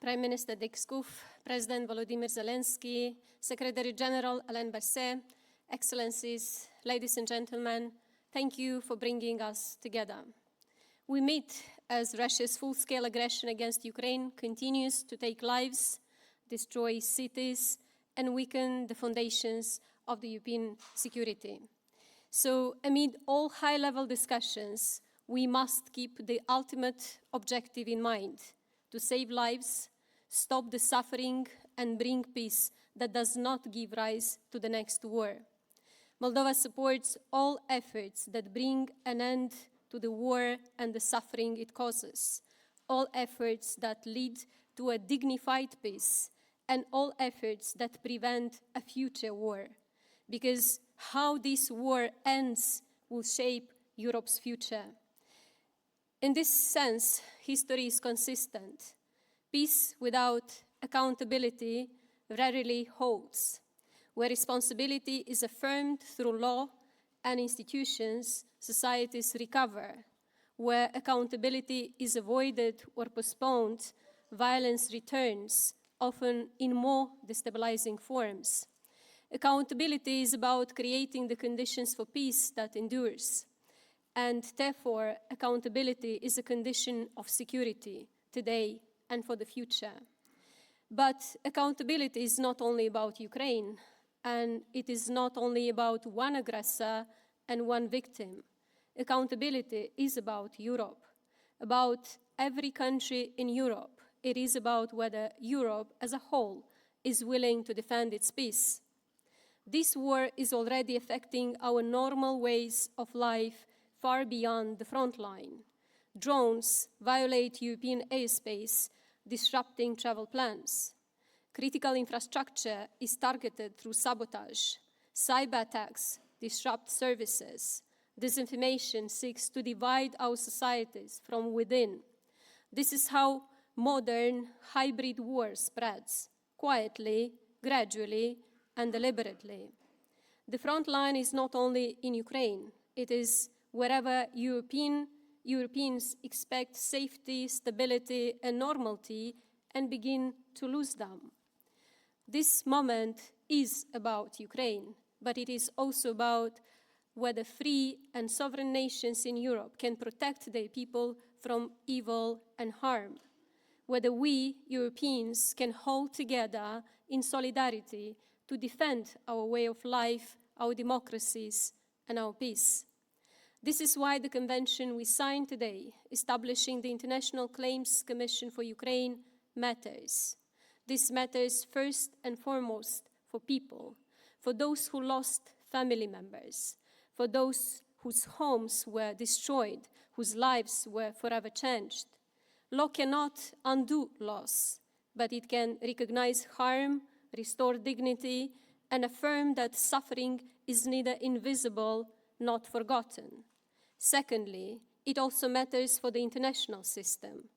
Prime Minister Dick Schoof, President Volodymyr Zelensky, Secretary General Alain Berset, Excellencies, ladies and gentlemen, thank you for bringing us together. We meet as Russia's full-scale aggression against Ukraine continues to take lives, destroy cities, and weaken the foundations of the European security. So, amid all high-level discussions, we must keep the ultimate objective in mind: to save lives, stop the suffering, and bring peace that does not give rise to the next war. Moldova supports all efforts that bring an end to the war and the suffering it causes, all efforts that lead to a dignified peace, and all efforts that prevent a future war, because how this war ends will shape Europe's future. In this sense, history is consistent. Peace without accountability rarely holds. Where responsibility is affirmed through law and institutions, societies recover. Where accountability is avoided or postponed, violence returns, often in more destabilizing forms. Accountability is about creating the conditions for peace that endures. And therefore, accountability is a condition of security today and for the future. But accountability is not only about Ukraine, and it is not only about one aggressor and one victim. Accountability is about Europe, about every country in Europe. It is about whether Europe as a whole is willing to defend its peace. This war is already affecting our normal ways of life far beyond the front line. Drones violate European airspace, disrupting travel plans. Critical infrastructure is targeted through sabotage. Cyber attacks disrupt services. Disinformation seeks to divide our societies from within. This is how modern hybrid war spreads, quietly, gradually, and deliberately. The front line is not only in Ukraine, it is wherever Europeans expect safety, stability, and normality and begin to lose them. This moment is about Ukraine, but it is also about whether free and sovereign nations in Europe can protect their people from evil and harm, whether we, Europeans, can hold together in solidarity to defend our way of life, our democracies, and our peace. This is why the convention we signed today, establishing the International Claims Commission for Ukraine, matters. This matters first and foremost for people, for those who lost family members, for those whose homes were destroyed, whose lives were forever changed. Law cannot undo loss, but it can recognize harm, restore dignity, and affirm that suffering is neither invisible nor forgotten. Secondly, it also matters for the international system.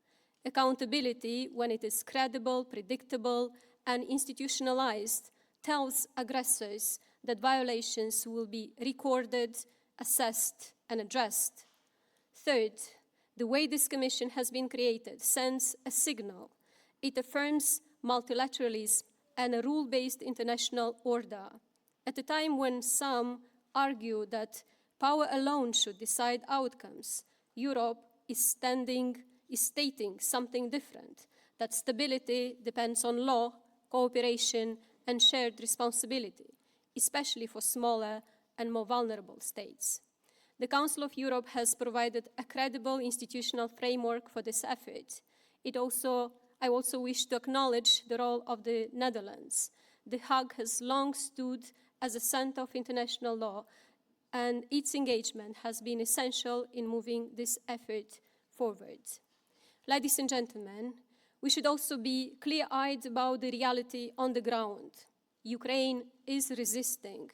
Accountability, when it is credible, predictable, and institutionalized, tells aggressors that violations will be recorded, assessed, and addressed. Third, the way this commission has been created sends a signal. It affirms multilateralism and a rule-based international order. At a time when some argue that power alone should decide outcomes, Europe is stating something different, that stability depends on law, cooperation, and shared responsibility, especially for smaller and more vulnerable states. The Council of Europe has provided a credible institutional framework for this effort. I also wish to acknowledge the role of the Netherlands. The Haga has long stood as a center of international law, and its engagement has been essential in moving this effort forward. Ladies and gentlemen, we should also be clear-eyed about the reality on the ground. Ukraine is resisting.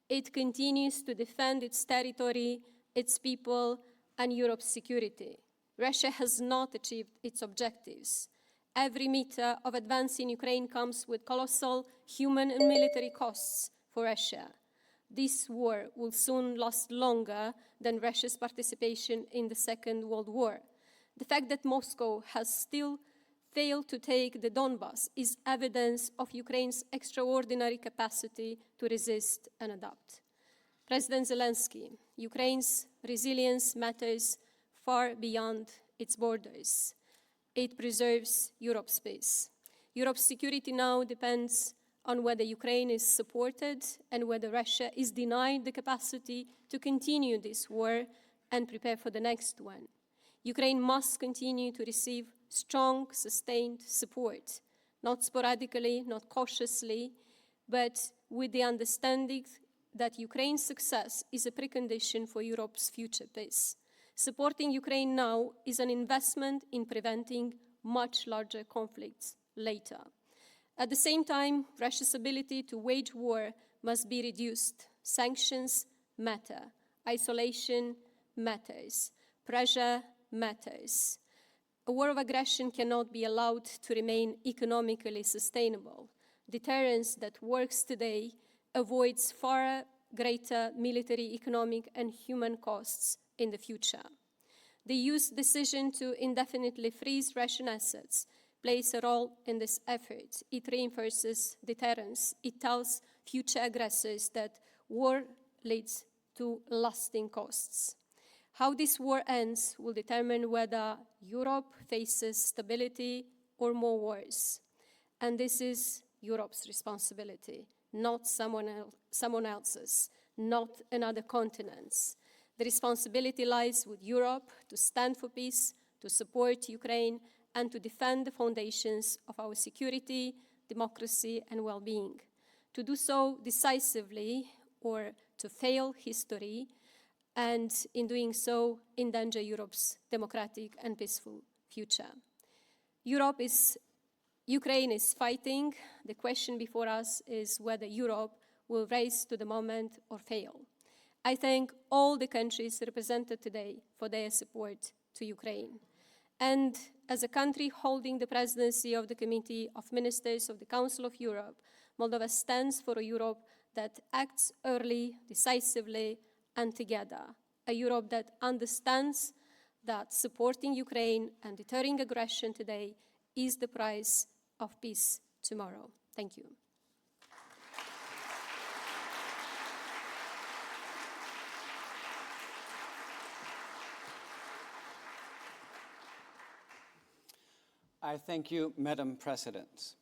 It continues to defend its territory, its people, and Europe's security. Russia has not achieved its objectives. Every meter of advance in Ukraine comes with colossal human and military costs for Russia. This war will soon last longer than Russia's participation in the Second World War. The fact that Moscow has still failed to take the Donbas is evidence of Ukraine's extraordinary capacity to resist and adapt. President Zelensky, Ukraine's resilience matters far beyond its borders. It preserves Europe's peace. Europe's security now depends on whether Ukraine is supported and whether Russia is denied the capacity to continue this war and prepare for the next one. Ukraine must continue to receive strong, sustained support, not sporadically, not cautiously, but with the understanding that Ukraine's success is a precondition for Europe's future peace. Supporting Ukraine now is an investment in preventing much larger conflicts later. At the same time, Russia's ability to wage war must be reduced. Sanctions matter. Isolation matters. Pressure matters. A war of aggression cannot be allowed to remain economically sustainable. Deterrence that works today avoids far greater military, economic, and human costs in the future. The EU's decision to indefinitely freeze Russian assets plays a role in this effort. It reinforces deterrence. It tells future aggressors that war leads to lasting costs. How this war ends will determine whether Europe faces stability or more wars. And this is Europe's responsibility, not someone else's, not another continent's. The responsibility lies with Europe to stand for peace, to support Ukraine, and to defend the foundations of our security, democracy, and well-being. To do so decisively or to fail history, and in doing so, endanger Europe's democratic and peaceful future. Ukraine is fighting. The question before us is whether Europe will rise to the moment or fail. I thank all the countries represented today for their support to Ukraine. And as a country holding the presidency of the Committee of Ministers of the Council of Europe, Moldova stands for a Europe that acts early, decisively, and together. A Europe that understands that supporting Ukraine and deterring aggression today is the price of peace tomorrow. Thank you. I thank you, Madam President.